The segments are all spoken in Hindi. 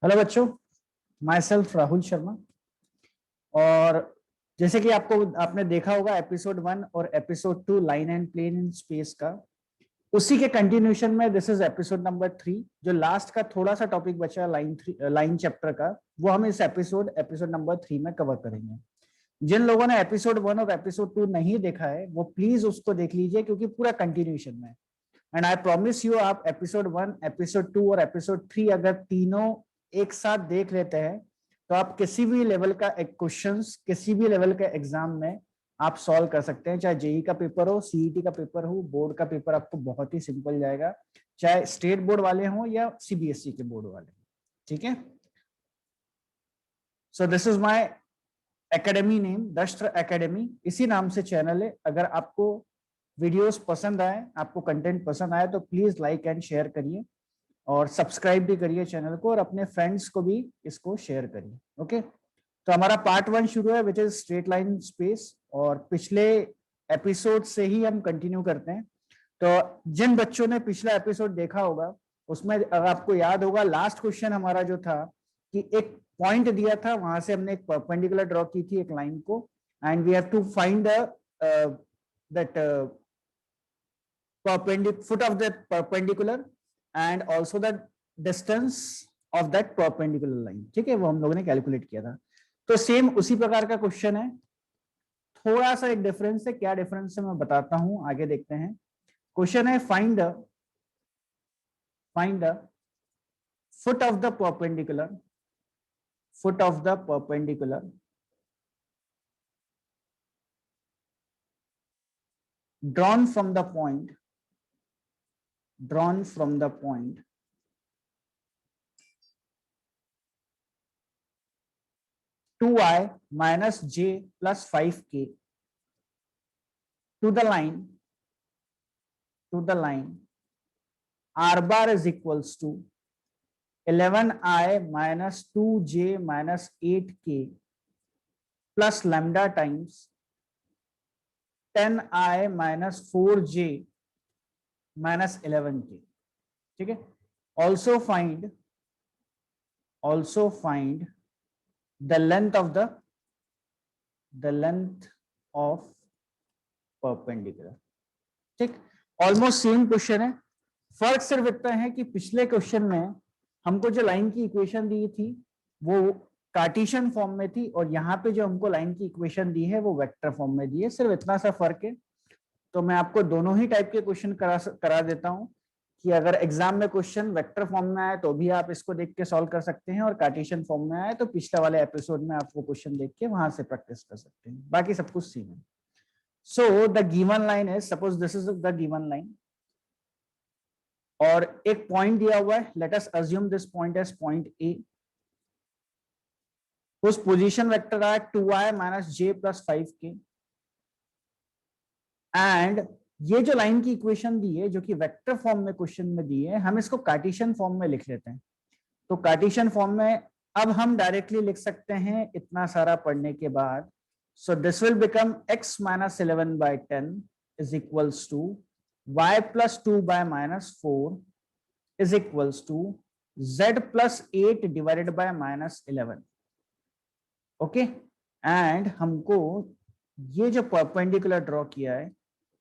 हेलो बच्चों, माई सेल्फ राहुल शर्मा। और जैसे कि आपने देखा होगा एपिसोड 1 और episode 2 line and plane in space का, उसी के कंटिन्यूशन में दिस इज एपिसोड नंबर 3। जो लास्ट का थोड़ा सा टॉपिक बचा लाइन चैप्टर का, वो हम इस एपिसोड नंबर 3 में कवर करेंगे। जिन लोगों ने एपिसोड 1 और एपिसोड 2 नहीं देखा है वो प्लीज उसको देख लीजिए, क्योंकि पूरा कंटिन्यूशन में। एंड आई प्रॉमिस यू, आप एपिसोड 1, एपिसोड 2 और एपिसोड 3 अगर तीनों एक साथ देख लेते हैं तो आप किसी भी लेवल का क्वेश्चंस, किसी भी लेवल के एग्जाम में आप सॉल्व कर सकते हैं। चाहे जेई का पेपर हो, सीईटी का पेपर हो, बोर्ड का पेपर आपको बहुत ही सिंपल जाएगा, चाहे स्टेट बोर्ड वाले हों या सीबीएसई के बोर्ड वाले। ठीक है, so this is my academy name, Dastra academy, इसी नाम से चैनल है। अगर आपको वीडियोस पसंद आए, आपको कंटेंट पसंद आए तो प्लीज लाइक एंड शेयर करिए और सब्सक्राइब भी करिए चैनल को, और अपने फ्रेंड्स को भी इसको शेयर करिए। ओके, तो हमारा पार्ट 1 शुरू है, which is straight line space, और पिछले एपिसोड से ही हम कंटिन्यू करते हैं। तो जिन बच्चों ने पिछला एपिसोड देखा होगा, उसमें अगर आपको याद होगा, लास्ट क्वेश्चन हमारा जो था कि एक पॉइंट दिया था, वहां से हमने एक परपेंडिकुलर ड्रॉ की थी, एक लाइन को, and we have to find that foot of that perpendicular and also the distance of that perpendicular line। ठीक है, वो हम लोगों ने कैलकुलेट किया था। तो सेम उसी प्रकार का क्वेश्चन है, थोड़ा सा एक डिफरेंस है। क्या डिफरेंस है मैं बताता हूं, आगे देखते हैं। क्वेश्चन है find the foot of the perpendicular drawn from the point 2i minus j plus 5k to the line r bar is equals to 11i minus 2j minus 8k plus lambda times 10i minus 4j minus 11k। ठीक है, also find the length of perpendicular। ठीक, ऑलमोस्ट सेम क्वेश्चन है। फर्क सिर्फ इतना है कि पिछले क्वेश्चन में हमको जो लाइन की इक्वेशन दी थी वो कार्टेशियन फॉर्म में थी, और यहाँ पे जो हमको लाइन की इक्वेशन दी है वो वेक्टर फॉर्म में दी है। सिर्फ इतना सा फर्क है। तो मैं आपको दोनों ही टाइप के क्वेश्चन करा देता हूं कि अगर एग्जाम में क्वेश्चन वेक्टर फॉर्म में आए तो भी आप इसको देख के सॉल्व कर सकते हैं, और कार्टेशियन फॉर्म में आए तो पिछले वाले एपिसोड में आप वो क्वेश्चन देख के वहां से प्रैक्टिस कर सकते हैं। बाकी सब कुछ सेम है। सो द गिवन लाइन है, suppose this is the given line, और एक पॉइंट दिया हुआ है। Let us assume this point as point A. उस पोजीशन वेक्टर है 2i minus j plus 5k, and ये जो लाइन की इक्वेशन दी है जो कि वेक्टर फॉर्म में क्वेश्चन में दी है, हम इसको कार्टेशियन फॉर्म में लिख लेते हैं। तो कार्टेशियन फॉर्म में अब हम डायरेक्टली लिख सकते हैं इतना सारा पढ़ने के बाद। So this will become x minus 11/10 is equals to y plus 2/-4 is equals to z plus 8 divided by -11। Okay, and हमको ये जो परपेंडिकुलर ड्रॉ किया है,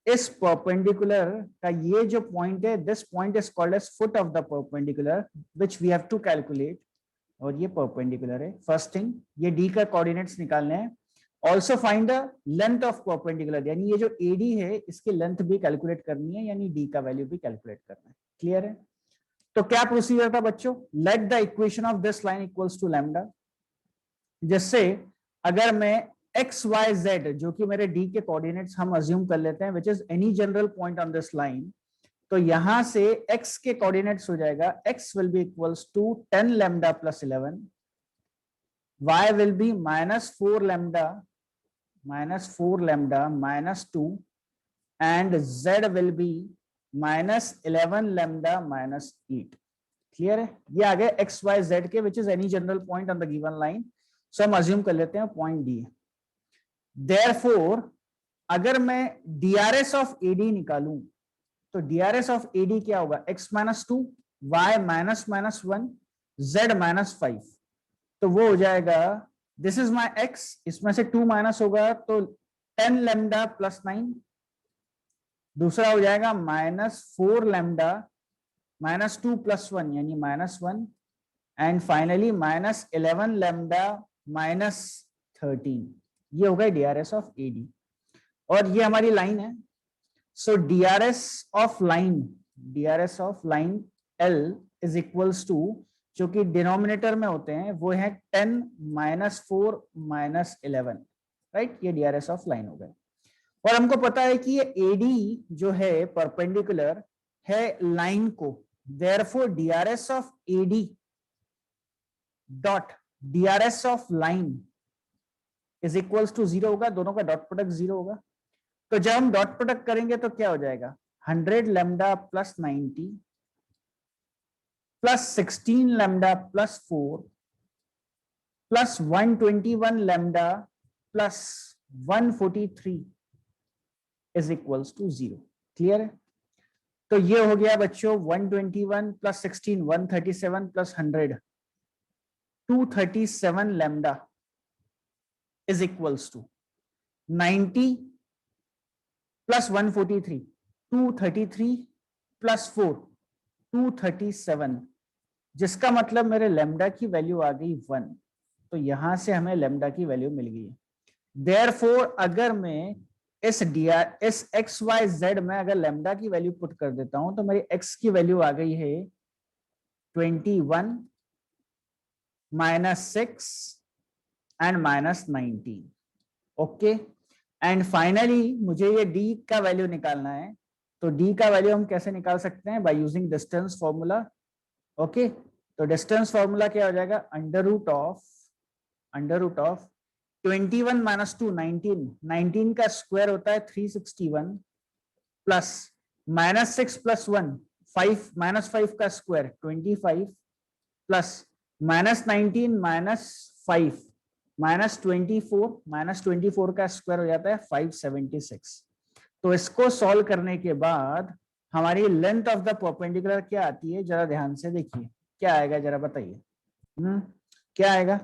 इस परपेंडिकुलर का ये जो पॉइंट है, this point is called as foot of the perpendicular which we have to calculate, और ये परपेंडिकुलर है। फर्स्ट थिंग, ये डी का कोऑर्डिनेट्स निकालने हैं। Also find the length of perpendicular, यानी ये जो एडी है इसकी लेंथ भी कैलकुलेट करनी है, यानी डी का वैल्यू भी कैलकुलेट करना है। क्लियर है? तो क्या प्रोसीजर था बच्चों? Let the equation of this line equals to lambda, जिससे अगर मैं एक्स वाई जेड जो कि मेरे डी के कोऑर्डिनेट्स हम अज्यूम कर लेते हैं, which is any general point on this line, तो यहां से x के कोऑर्डिनेट्स हो जाएगा x will be equals to 10 lambda plus 11, y will be -4 lambda minus 2, and z will be -11 lambda minus 8। Clear है? ये आ गए एक्स वाई जेड के, which is any general point on the given line. So हम अज्यूम कर लेते हैं पॉइंट डी। देयरफॉर अगर मैं DRS ऑफ AD निकालूं तो DRS ऑफ AD क्या होगा? x minus 2, y minus -1, z -5, तो वो हो जाएगा दिस इज माई x, इसमें से 2 माइनस होगा तो 10 लैम्डा प्लस 9, दूसरा हो जाएगा -4 लैम्डा -2 प्लस 1 यानी -1, एंड फाइनली -11 लैम्डा -13। ये हो गया DRS ऑफ AD और ये हमारी लाइन है। So DRS of line L is equals to, जो कि डिनोमिनेटर में होते हैं वो है 10 -4 -11, राइट। ये DRS ऑफ लाइन हो गए। और हमको पता है कि ये AD जो है परपेंडिकुलर है लाइन को, therefore DRS of AD dot DRS of line is equals to 0 होगा, दोनों का डॉट प्रोडक्ट 0 होगा। तो जब हम डॉट प्रोडक्ट करेंगे तो क्या हो जाएगा, 100 lambda plus 90 plus 16 lambda plus 4 plus 121 lambda plus 143 is equals to 0। Clear है? तो ये हो गया बच्चों 121 plus 16 137 plus 100 237 lambda is equals to 90 plus 143 233 plus 4 237, जिसका मतलब मेरे लैम्डा की वैल्यू आ गई 1। तो यहां से हमें लैम्डा की वैल्यू मिल गई है। देयरफॉर अगर मैं इस एक्स वाई जेड में अगर लैम्डा की वैल्यू पुट कर देता हूं तो मेरी एक्स की वैल्यू आ गई है 21 -6 एंड -19। ओके, एंड फाइनली मुझे ये d का वैल्यू निकालना है। तो d का वैल्यू हम कैसे निकाल सकते हैं, by using distance formula. Okay, तो डिस्टेंस फॉर्मूला क्या हो जाएगा, अंडर रूट ऑफ 21 - 2 19 का स्क्वायर होता है 361 प्लस -6 प्लस 1 5 -5 का स्क्वायर 25 प्लस -19 -5 -24 का स्क्वायर हो जाता है 576। तो इसको सॉल्व करने के बाद हमारी लेंथ ऑफ द परपेंडिकुलर क्या आती है, जरा ध्यान से देखिए क्या आएगा, जरा बताइए। क्या आएगा?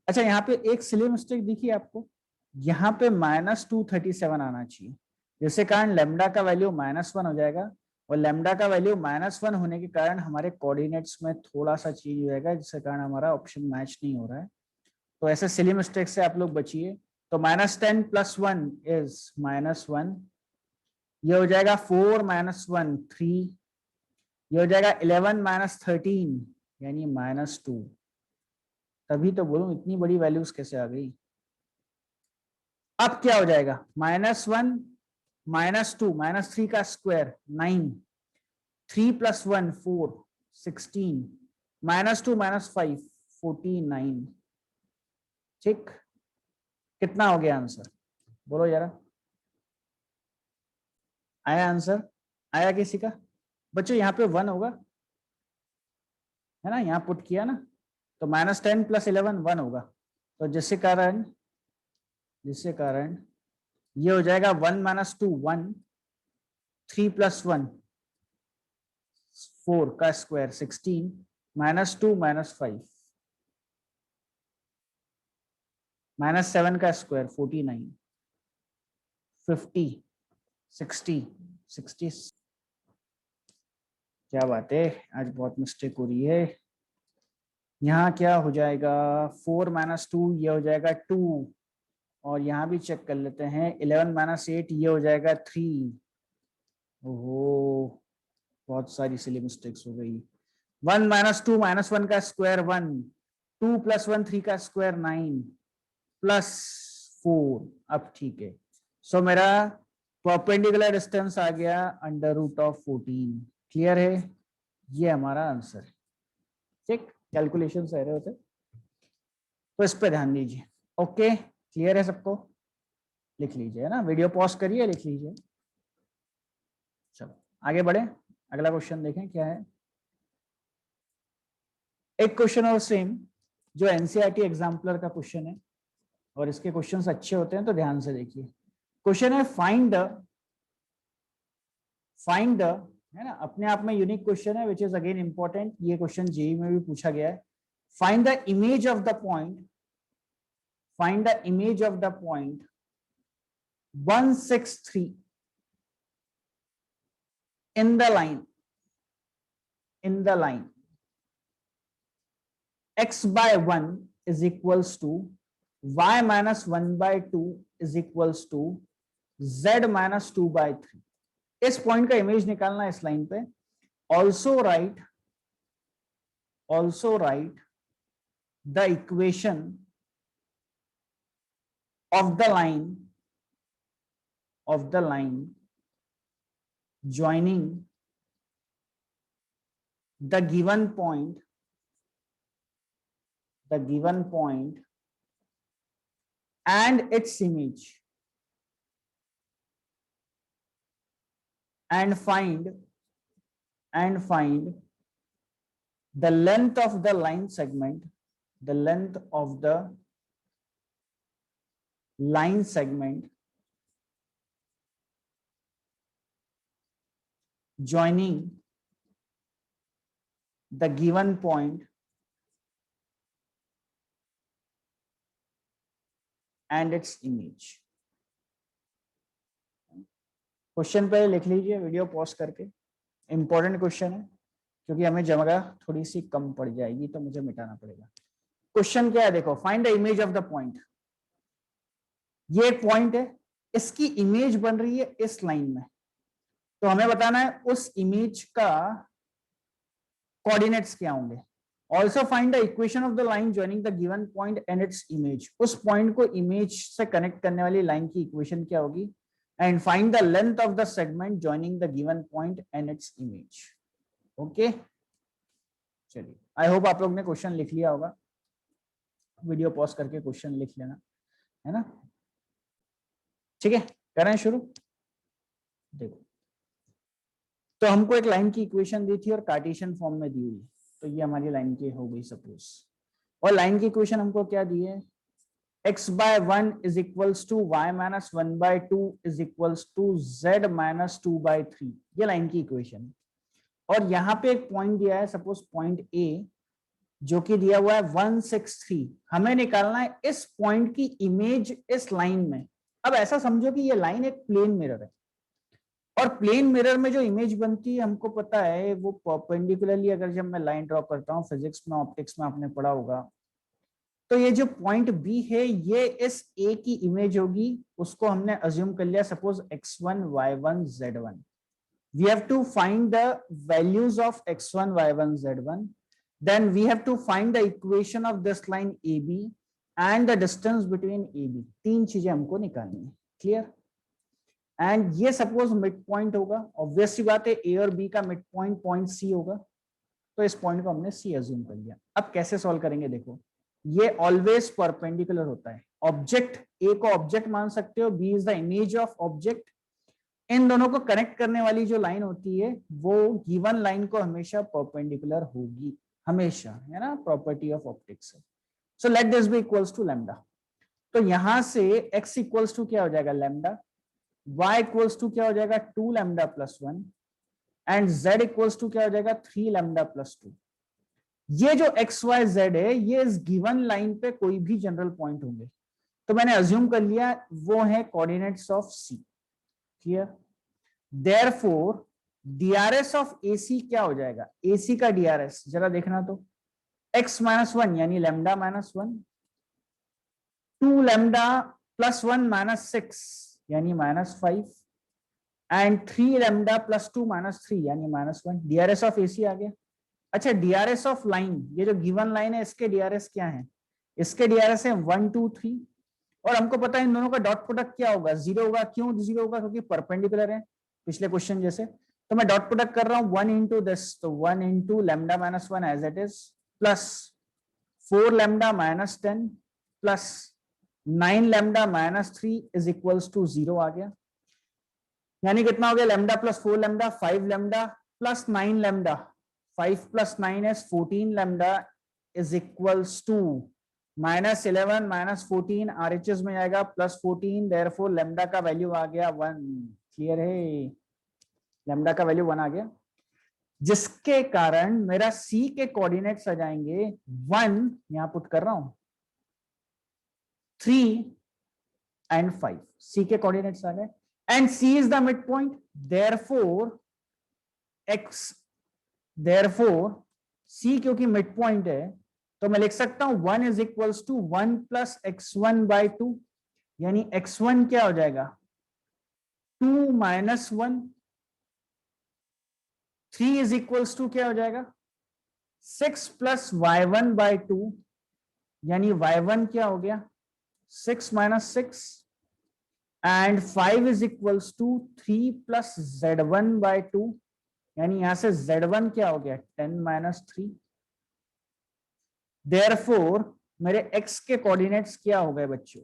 अच्छा, यहाँ पे एक सिली मिस्टेक दिखी आपको, यहाँ पे -237 आना चाहिए, जिसके कारण लेमडा का वैल्यू -1 हो जाएगा। और लेमडा का वैल्यू -1 होने के कारण हमारे कोऑर्डिनेट्स में थोड़ा सा चेंज हो जाएगा, जिसके कारण हमारा ऑप्शन मैच नहीं हो रहा है। तो ऐसे सिली मिस्टेक से आप लोग बचिए। तो -10 + 1 इज -1, ये हो जाएगा 4 - 1 3, ये हो जाएगा 11 - 13 यानी -2। तभी तो बोलूं इतनी बड़ी वैल्यूज कैसे आ गई। अब क्या हो जाएगा, -1 -2 -3 का स्क्वायर 9 3 + 1 4 16 -2 -5 49। ठीक, कितना हो गया आंसर, बोलो जरा। आया आंसर? आया किसी का? बच्चों यहाँ पे 1 होगा है ना, यहाँ पुट किया ना, तो -10 + 11 1 होगा। तो जिसके कारण ये हो जाएगा 1 - 2 1 3 + 1 4 का स्क्वायर 16 -2 -5 -7 का स्क्वायर 49 50 60 60। क्या बात है, आज बहुत मिस्टेक हो रही है। यहाँ क्या हो जाएगा, 4 - 2 ये हो जाएगा 2, और यहाँ भी चेक कर लेते हैं 11 - 8 ये हो जाएगा 3। ओहो, बहुत सारी सिली मिस्टेक्स हो गई। 1 - 2 -1 का स्क्वायर 1 2 + 1 3 का स्क्वायर 9 +4। अब ठीक है, सो मेरा परपेंडिकुलर डिस्टेंस आ गया √14। क्लियर है? ये हमारा आंसर है। ठीक, कैलकुलेशन सह रहे होते तो इस पे ध्यान दीजिए। ओके, क्लियर है सबको? लिख लीजिए, है ना, वीडियो पॉज करिए, लिख लीजिए। चलो आगे बढ़े, अगला क्वेश्चन देखें क्या है। एक क्वेश्चन और सेम, जो एनसीईआरटी एग्जाम्पलर का क्वेश्चन है, और इसके क्वेश्चंस अच्छे होते हैं तो ध्यान से देखिए। क्वेश्चन है फाइंड द, है ना, अपने आप में यूनिक क्वेश्चन है, विच इज अगेन इंपॉर्टेंट। ये क्वेश्चन जेईई में भी पूछा गया है। find the image of the point, find the image of the point 163 in the line, x by 1 is equals to y minus 1 by 2 is equals to z minus 2 by 3. इस पॉइंट का इमेज निकालना है इस लाइन पे. Also write the equation of the line joining the given point and its image, and find the length of the line segment, joining the given point and its image. Question पे लिख लीजिए वीडियो पॉज करके. इंपॉर्टेंट क्वेश्चन है क्योंकि हमें जगह थोड़ी सी कम पड़ जाएगी तो मुझे मिटाना पड़ेगा. क्वेश्चन क्या है देखो, find the image of the point. ये पॉइंट है, इसकी इमेज बन रही है इस लाइन में, तो हमें बताना है उस इमेज का कोऑर्डिनेट्स क्या होंगे. Also find the equation of the line joining the given point and its image. उस पॉइंट को इमेज से कनेक्ट करने वाली लाइन की इक्वेशन क्या होगी. And find the length of the segment joining the given point and its image. Okay, चलिए, आई होप आप लोग ने क्वेश्चन लिख लिया होगा. वीडियो पॉज करके क्वेश्चन लिख लेना, है ना. ठीक है, करें शुरू. देखो, तो हमको एक लाइन की इक्वेशन दी थी और कार्टेशियन फॉर्म में दी हुई, तो ये हमारी लाइन की हो गई सपोज. और लाइन की इक्वेशन हमको क्या दी है, x by 1 is equals to y minus 1 by 2 is equals to z minus 2 by 3. ये लाइन की इक्वेशन. और यहाँ पे एक पॉइंट दिया है, सपोज पॉइंट A जो कि दिया हुआ है 163. हमें निकालना है इस पॉइंट की इमेज इस लाइन में. अब ऐसा समझो कि ये लाइन एक प्लेन मिरर है, और प्लेन मिरर में जो इमेज बनती है हमको पता है वो परपेंडिकुलरली, अगर जब मैं लाइन ड्रॉ करता हूँ, फिजिक्स में ऑप्टिक्स में आपने पढ़ा होगा, तो ये जो पॉइंट बी है ये इस ए की इमेज होगी. उसको हमने अज्यूम कर लिया suppose x1 y1 z1. We have to find the values of x1 y1 z1. Then we have to find the equation of this line AB and the distance between AB. तीन चीजें हमको निकालनी है. क्लियर. एंड ये सपोज मिड पॉइंट होगा. ऑब्वियस सी बात है A और B का मिड पॉइंट पॉइंट C होगा, तो इस पॉइंट को हमने C अज्यूम कर लिया. अब कैसे सॉल्व करेंगे देखो, ये ऑलवेज परपेंडिकुलर होता है. ऑब्जेक्ट A को ऑब्जेक्ट मान सकते हो, B is the image of object. इन दोनों को कनेक्ट करने वाली जो लाइन होती है वो गिवन लाइन को हमेशा परपेंडिकुलर होगी, हमेशा, है ना. Property of optics. So let this be equals to lambda. तो यहां से x इक्वल्स टू क्या हो जाएगा, लैम्डा. y इक्वल्स टू क्या हो जाएगा, 2 lambda plus 1. And z equals to क्या हो जाएगा, 3 लैम्डा प्लस 2. ये जो एक्स वाई जेड है ये इस गिवन लाइन पे कोई भी जनरल पॉइंट होंगे, तो मैंने अज्यूम कर लिया वो है coordinates of C. Clear. Therefore DRS of AC क्या हो जाएगा, एसी का डीआरएस जरा देखना तो, x माइनस 1 यानी lambda minus 1, 2 lambda plus 1 minus 6 यानी minus 5, and 3 lambda plus 2 minus 3 यानी माइनस 1. डीआरएस ऑफ एसी आ गया. अच्छा, डीआरएस ऑफ लाइन, ये जो गिवन लाइन है इसके डीआरएस क्या है, इसके डीआरएस है 1 2 3. और हमको पता है इन दोनों का डॉट प्रोडक्ट क्या होगा, 0 होगा. क्यों 0 होगा, क्योंकि परपेंडिकुलर है पिछले क्वेश्चन जैसे. तो मैं डॉट प्रोडक्ट कर रहा हूं 1 इंटू दिस, तो 1 into lambda minus 1 as it is, plus 4 lambda minus 10 plus 9 lambda minus 3 is equals to 0 आ गया. यानी कितना हो गया, lambda plus 4 lambda, 5 lambda plus 9 lambda, 5 plus 9 is 14 lambda is equals to minus 11 minus 14 RHS में आएगा plus 14. therefore lambda का वैल्यू आ गया 1. क्लियर है, lambda का वैल्यू 1 आ गया. जिसके कारण मेरा सी के कोऑर्डिनेट्स आ जाएंगे 1, यहां पुट कर रहा हूं, 3 and 5. C के कोऑर्डिनेट्स आ गए and C is the midpoint. Therefore C क्योंकि midpoint है तो मैं लिख सकता हूं 1 is equals to 1 plus x1 by 2, यानी x1 क्या हो जाएगा 2 minus 1. 3 is equals to क्या हो जाएगा 6 plus y1 by 2, यानी y1 क्या हो गया 6 minus 6, and 5 is equals to 3 plus z1 by 2, यानी यहां से z1 क्या हो गया 10 minus 3. Therefore मेरे x के कोऑर्डिनेट्स क्या हो गए बच्चों,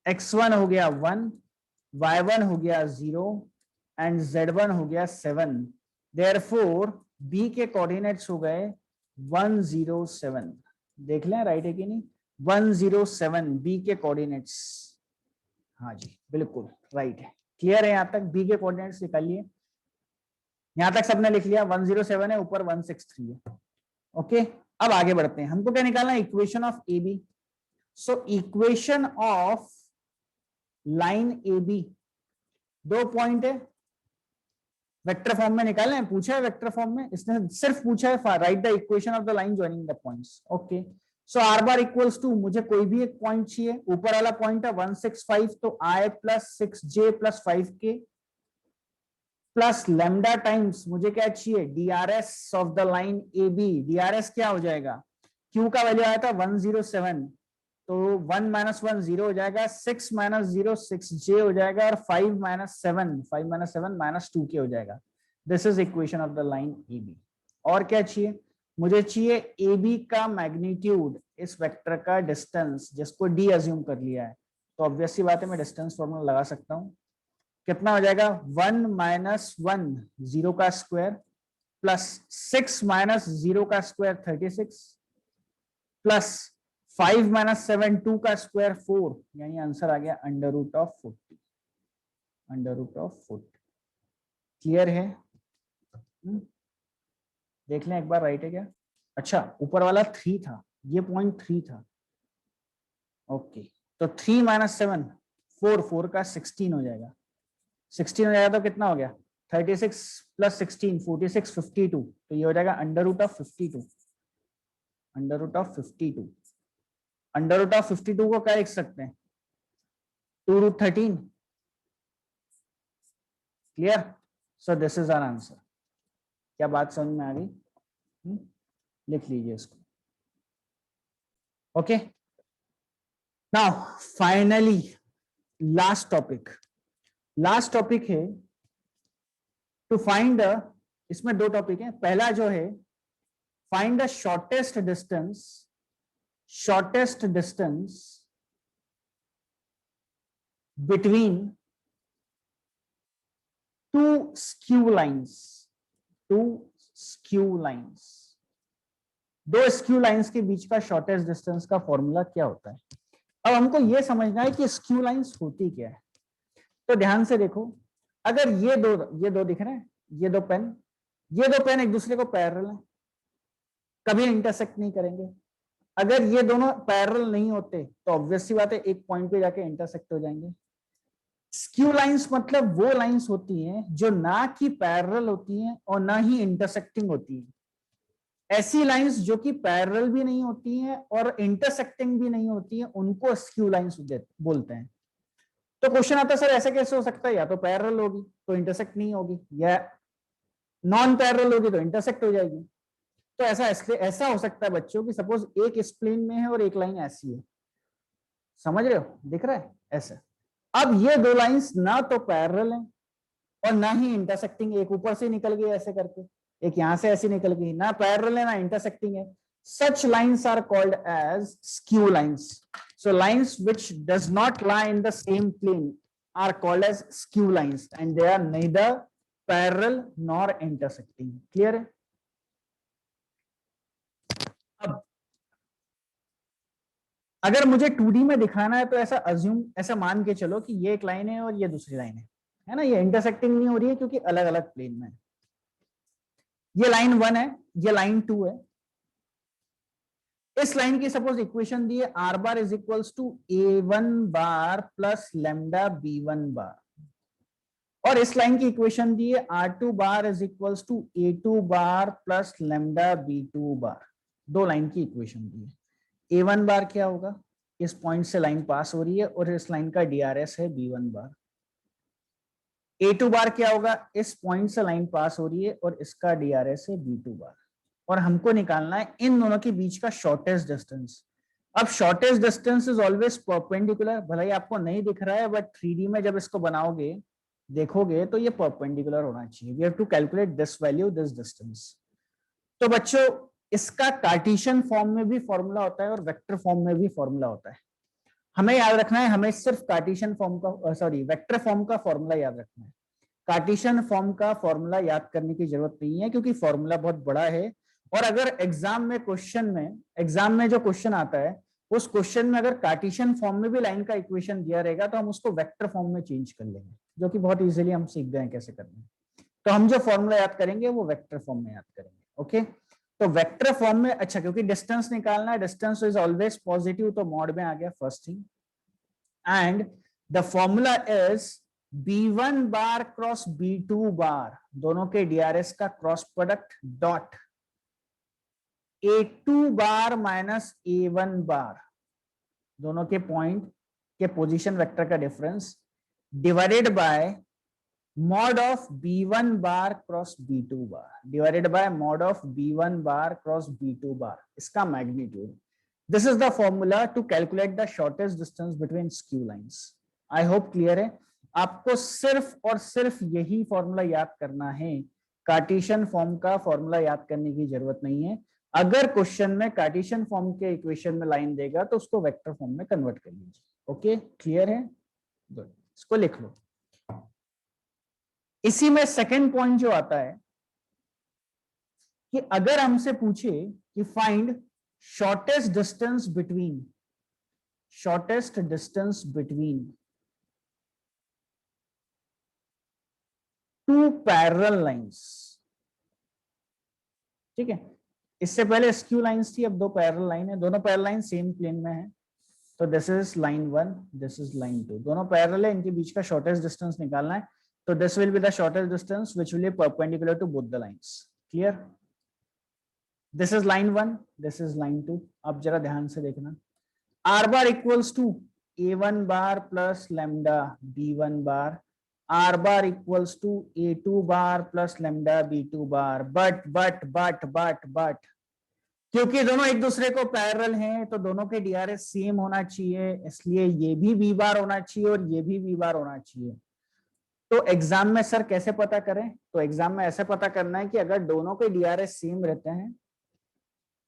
x1 हो गया 1, y1 हो गया 0 and z1 हो गया 7. Therefore b के कोऑर्डिनेट्स हो गए 107. देख लें राइट है कि नहीं, 107 बी के कोऑर्डिनेट्स. हाँ जी बिल्कुल राइट है. क्लियर है यहां तक, बी के कोऑर्डिनेट्स निकालिए. यहां तक सबने लिख लिया, 107 है, ऊपर 163 है. ओके अब आगे बढ़ते हैं. हमको क्या निकालना है, equation of A B. So equation of line A B, 2 point है, वेक्टर फॉर्म में निकालना है. पूछा है वेक्टर फॉर्म में, इसने सिर्फ पूछा है write the equation of the line joining the points. Okay so r bar equals to, मुझे कोई भी एक पॉइंट चाहिए, ऊपर वाला पॉइंट है 165, तो I plus 6j plus 5k plus lambda times मुझे क्या चाहिए DRs of the line A B. DRs क्या हो जाएगा, क्यू का वैल्यू आया था 107, तो 1 माइनस 1 0 हो जाएगा, 6 माइनस 0 6j हो जाएगा, और 5 माइनस 7 माइनस 2k हो जाएगा. This is equation of the line A B. और क्या चाहिए, मुझे चाहिए ए बी का मैग्नीट्यूड, इस वेक्टर का डिस्टेंस, जिसको डी अज्यूम कर लिया है. तो ऑब्वियसली बात है मैं डिस्टेंस फॉर्मूला लगा सकता हूं. कितना हो जाएगा 1 माइनस 1 0 का स्क्वायर प्लस 6 माइनस 0 का स्क्वायर 36 प्लस 5 माइनस 7 2 का स्क्वायर 4, यानी आंसर आ गया under root of 40. Under root of 40. Clear है, देख लें एक बार राइट है क्या. अच्छा ऊपर वाला 3 था, ये पॉइंट 3 था. ओके तो 3 माइनस 7 4 का 16 हो जाएगा. 16 हो जाएगा तो कितना हो गया 36 प्लस 16 46 52, तो ये हो जाएगा under root of 52. Under root of 52. Under root of 52 को क्या लिख सकते हैं 2 root 13. Clear, so this is our answer. क्या बात समझ में आ गई, लिख लीजिए इसको. Okay now finally last topic. Last topic है टू फाइंड, इसमें 2 टॉपिक है. पहला जो है find the shortest distance between 2 skew lines. 2 skew lines, 2 skew lines के बीच का शॉर्टेस्ट डिस्टेंस का फॉर्मूला क्या होता है. अब हमको यह समझना है कि स्क्यू लाइन्स होती क्या है. तो ध्यान से देखो, अगर ये दो दिख रहे हैं, ये 2 पेन एक दूसरे को पैरेलल हैं, कभी इंटरसेक्ट नहीं करेंगे. अगर ये दोनों पैरेलल नहीं होते तो ऑब्वियसली बात है एक पॉइंट पे जाके इंटरसेक्ट हो जाएंगे. स्क्यू लाइंस मतलब वो लाइंस होती हैं जो ना कि पैरेलल होती हैं और ना ही इंटरसेक्टिंग होती हैं. ऐसी लाइंस जो कि पैरेलल भी नहीं होती हैं और इंटरसेक्टिंग भी नहीं होती हैं, उनको स्क्यू लाइंस बोलते हैं. तो क्वेश्चन आता है सर ऐसा कैसे हो सकता है, या तो पैरेलल होगी तो इंटरसेक्ट नहीं होगी, या नॉन पैरेलल होगी तो इंटरसेक्ट हो जाएगी. तो ऐसा हो सकता है बच्चों कि सपोज एक इस प्लेन में है और एक लाइन ऐसी है, समझ रहे हो, दिख रहा है ऐसे. अब ये 2 लाइंस ना तो पैरेलल हैं और ना ही इंटरसेक्टिंग, एक ऊपर से निकल गई ऐसे करके, एक यहां से ऐसी निकल गई, ना पैरेलल है ना इंटरसेक्टिंग है. Such lines are called as skew lines. So lines which does not lie in the same plane are called as skew lines, and they are neither parallel nor intersecting. Clear है? अब अगर मुझे 2D में दिखाना है तो ऐसा मान के चलो कि ये एक लाइन है और ये दूसरी लाइन है ना, ये इंटरसेक्टिंग नहीं हो रही है क्योंकि अलग अलग प्लेन में है. ये लाइन 1 है, ये लाइन 2 है। इस लाइन की सपोज इक्वेशन दी है, r bar is equals to A1 bar plus lambda B1 bar, और इस लाइन की इक्वेशन दी है R2 bar is equals to A2 bar plus lambda B2 bar. दो लाइन की इक्वेशन दी है। A1 बार क्या होगा, इस पॉइंट से लाइन पास हो रही है और इस लाइन का DRS है B1 बार। A2 बार क्या होगा, इस पॉइंट से लाइन पास हो रही है और इसका DRS है B2 बार, और हमको निकालना है इन दोनों के बीच का शॉर्टेस्ट डिस्टेंस। अब shortest distance is always perpendicular, भले ही आपको नहीं दिख रहा है बट 3D में जब इसको बनाओगे देखोगे तो ये परपेंडिकुलर होना चाहिए। We have to calculate this value, this distance. तो बच्चों इसका कार्टेशियन फॉर्म में भी फॉर्मूला होता है और वेक्टर फॉर्म में भी फॉर्मूला होता है। हमें याद रखना है, हमें सिर्फ कार्टेशियन फॉर्म का सॉरी वेक्टर फॉर्म का फॉर्मूला याद रखना है। कार्टेशियन फॉर्म का फॉर्मूला याद करने की जरूरत नहीं है क्योंकि फॉर्मूला बहुत बड़ा है, और अगर एग्जाम में जो क्वेश्चन आता है उस क्वेश्चन में अगर कार्टेशियन फॉर्म में भी लाइन का इक्वेशन दिया रहेगा तो हम उसको वेक्टर फॉर्म में चेंज कर लेंगे, जो कि बहुत इजीली हम सीख गए कैसे करना है। तो हम जो फॉर्मूला याद करेंगे वो वेक्टर फॉर्म में याद करेंगे। ओके, तो वेक्टर फॉर्म में, अच्छा क्योंकि डिस्टेंस निकालना है, डिस्टेंस इज ऑलवेज पॉजिटिव, तो मॉड में आ गया first thing, and the formula is B1 bar cross B2 bar, दोनों के DRS का cross product, dot A2 bar minus A1 bar, दोनों के पॉइंट के पोजीशन वेक्टर का difference, divided by mod of B1 bar cross B2 bar, divided by mod of B1 bar cross B2 bar, इसका magnitude. This is the formula to calculate the shortest distance between skew lines. I hope clear है। आपको सिर्फ और सिर्फ यही फॉर्मूला याद करना है, कार्टेशियन फॉर्म का फॉर्मूला याद करने की जरूरत नहीं है। अगर क्वेश्चन में कार्टेशियन फॉर्म के इक्वेशन में लाइन देगा तो उसको वेक्टर फॉर्म में कन्वर्ट कर लीजिए। ओके, क्लियर है, गुड, इसको लिख लो। इसी में सेकंड पॉइंट जो आता है कि अगर हमसे पूछे कि find shortest distance between two parallel lines, ठीक है, इससे पहले स्क्यू लाइंस थी, अब दो पैरेलल लाइन है, दोनों पैरेलल लाइन सेम प्लेन में है, तो this is line 1, this is line 2, दोनों पैरेलल है, इनके बीच का शॉर्टेस्ट डिस्टेंस निकालना है, तो this will be the shortest distance which will be perpendicular to both the lines. Clear, this is line 1, this is line 2। अब जरा ध्यान से देखना, r bar equals to A1 bar plus lambda B1 bar, r bar equals to A2 bar plus lambda B2 bar, but क्योंकि दोनों एक दूसरे को पैरेलल हैं तो दोनों के DRS सेम होना चाहिए, इसलिए ये भी V बार होना चाहिए और ये भी V बार होना चाहिए। तो एग्जाम में सर कैसे पता करें, तो एग्जाम में ऐसे पता करना है कि अगर दोनों के DRS सेम रहते हैं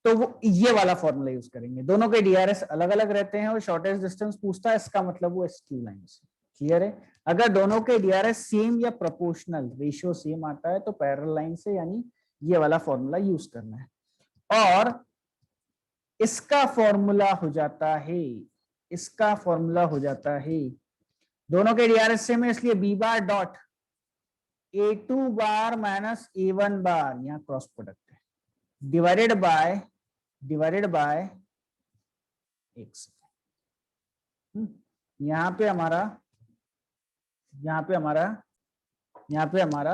तो वो ये वाला फॉर्मूला यूज करेंगे, दोनों के DRS अलग अलग रहते हैं और शॉर्टेस्ट डिस्टेंस पूछता है, इसका मतलब वो स्क्यू लाइन से। क्लियर है, अगर दोनों के DRS सेम या प्रोपोर्शनल रेशियो सेम आता है तो पैरेलल लाइन से, यानी ये वाला फॉर्मूला यूज करना है, और इसका फॉर्मूला हो जाता है, दोनों के DRS सेम है इसलिए B बार dot A2 bar minus A1 बार, यहाँ क्रॉस प्रोडक्ट है, डिवाइडेड बाय एक सेकेंड, यहाँ पे हमारा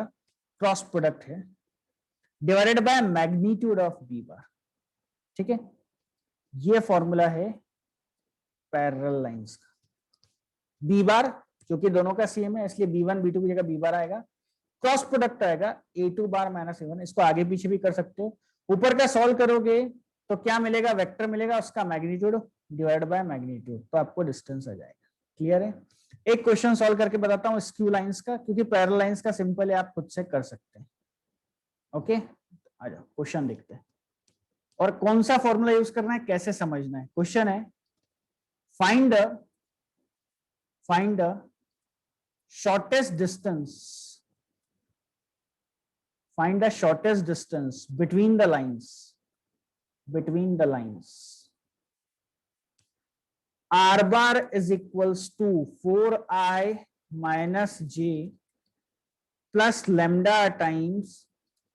क्रॉस प्रोडक्ट है, divided by magnitude of B बार। ठीक है, ये फॉर्मूला है पैरेलल लाइंस का। B बार क्योंकि दोनों का सेम है इसलिए B1 B2 की जगह B बार आएगा, क्रॉस प्रोडक्ट आएगा A2 बार माइनस A1, इसको आगे पीछे भी कर सकते हो। ऊपर का सॉल्व करोगे तो क्या मिलेगा, वेक्टर मिलेगा, उसका मैग्नीट्यूड डिवाइड बाय मैग्नीट्यूड, तो आपको डिस्टेंस आ जाएगा। क्लियर है, एक क्वेश्चन सॉल्व करके बताता हूँ स्क्यू लाइंस का, क्योंकि पैरेलल लाइंस का सिंपल है, आप खुद से कर सकते हैं। ओके, आ जाओ क्वेश्चन देखते हैं, और कौन सा फॉर्मूला यूज करना है कैसे समझना है। क्वेश्चन है find the shortest distance between the lines. R bar is equals to 4i minus j plus lambda times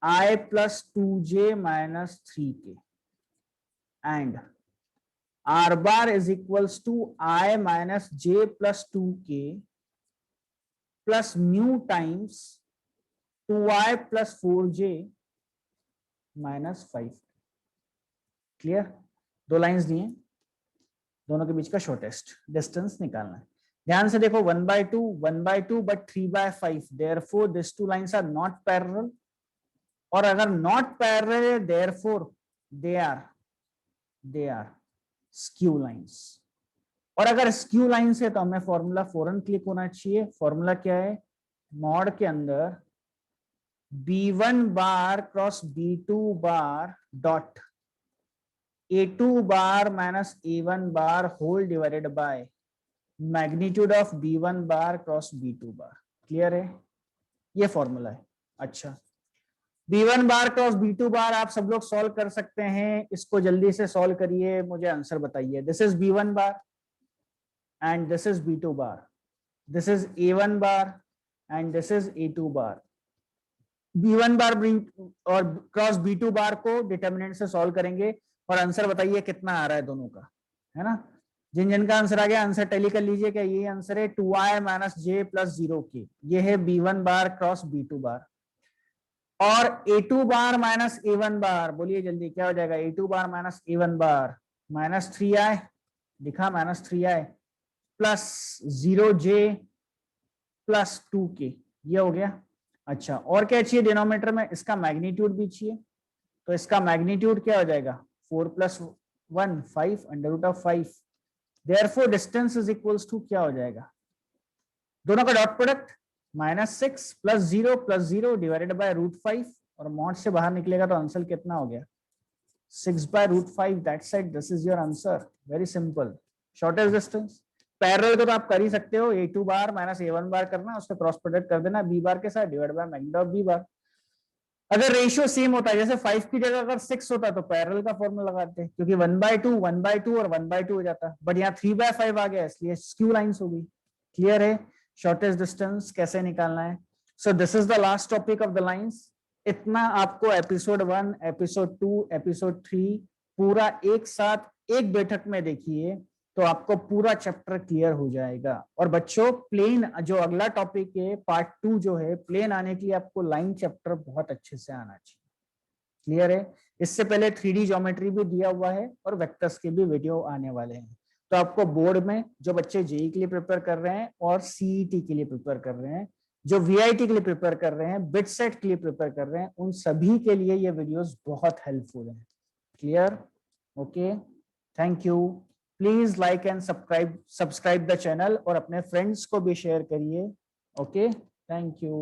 I plus 2j minus 3k and R bar is equals to I minus j plus 2k plus mu times 2i plus 4j minus 5. Clear? दो लाइंस दिए, दोनों के बीच का शॉर्टेस्ट डिस्टेंस निकालना है। ध्यान से देखो, 1/2 but 3/5, therefore this two lines are not parallel, और अगर नॉट पैरेलल है therefore they are skew lines. और अगर स्क्यू लाइंस है तो हमें फॉर्मूला फौरन क्लिक होना चाहिए। फॉर्मूला क्या है? मॉड के अंदर B1 bar cross B2 bar dot A2 bar minus A1 bar whole divided by magnitude of B1 bar cross B2 bar. Clear है? ये फॉर्मूला है। अच्छा, B1 बार क्रॉस B2 बार आप सब लोग सॉल्व कर सकते हैं, इसको जल्दी से सॉल्व करिए, मुझे आंसर बताइए। This is B1 bar and this is B2 bar, this is A1 bar and this is A2 bar। B1 bar और क्रॉस B2 बार को डिटर्मिनेंट से सॉल्व करेंगे और आंसर बताइए कितना आ रहा है दोनों का, है ना? जिन जिन का आंसर आ गया आंसर टैली कर लीजिए। क्या ये आंसर है? 2i minus j plus 0k, ये है B1 बार क्रॉस B2 बार। और A2 बार माइनस A1 बार, बोलिए जल्दी क्या हो जाएगा? A2 बार माइनस A1 बार माइनस 3i, दिखा minus 3i plus 0j plus 2k, ये हो गया। अच्छा, और क्या चाहिए डिनोमिनेटर में? इसका मैग्नीट्यूड भी चाहिए, तो इसका मैग्नीट्यूड क्या हो जाएगा? 4 plus 1 5 under root of 5। Therefore distance is equals to क्या हो जाएगा? दोनों का dot product -6 plus 0 divided by √5, और मॉड से बाहर निकलेगा तो आंसर कितना हो गया? 6/√5। That's it, this is your answer. Very simple, shortest distance. Parallel को तो आप कर ही सकते हो, A2 बार माइनस A1 बार करना, उसका क्रॉस प्रोडक्ट कर देना B बार के साथ divide by magnitude of B बार। अगर रेशियो सेम होता है, जैसे 5 की जगह अगर 6 होता तो पैरेलल का फॉर्मूला लगाते हैं, क्योंकि 1/2 और 1/2 हो जाता, बट यहाँ 3/5 आ गया इसलिए स्क्यू लाइंस हो गई। क्लियर है? शॉर्टेस्ट डिस्टेंस कैसे निकालना है। So this is the last topic of the lines. इतना आपको एपिसोड 1, एपिसोड 2, एपिसोड 3 पूरा एक साथ एक बैठक में देखिए तो आपको पूरा चैप्टर क्लियर हो जाएगा। और बच्चों, प्लेन जो अगला टॉपिक है पार्ट 2 जो है, प्लेन आने के लिए आपको लाइन चैप्टर बहुत अच्छे से आना चाहिए। क्लियर है? इससे पहले 3D ज्योमेट्री भी दिया हुआ है और वेक्टर्स के भी वीडियो आने वाले हैं। तो आपको बोर्ड में जो बच्चे जेईई के लिए प्रिपेयर कर रहे हैं और सीईटी के लिए प्रिपेयर कर रहे हैं, जो वीआईटी के लिए प्रिपेयर कर रहे हैं, बिट सेट के लिए प्रिपेयर कर रहे हैं, उन सभी के लिए ये वीडियोस बहुत हेल्पफुल हैं। Clear? Okay, thank you. Please like and subscribe the channel और अपने फ्रेंड्स को भी शेयर करिए। Okay, thank you.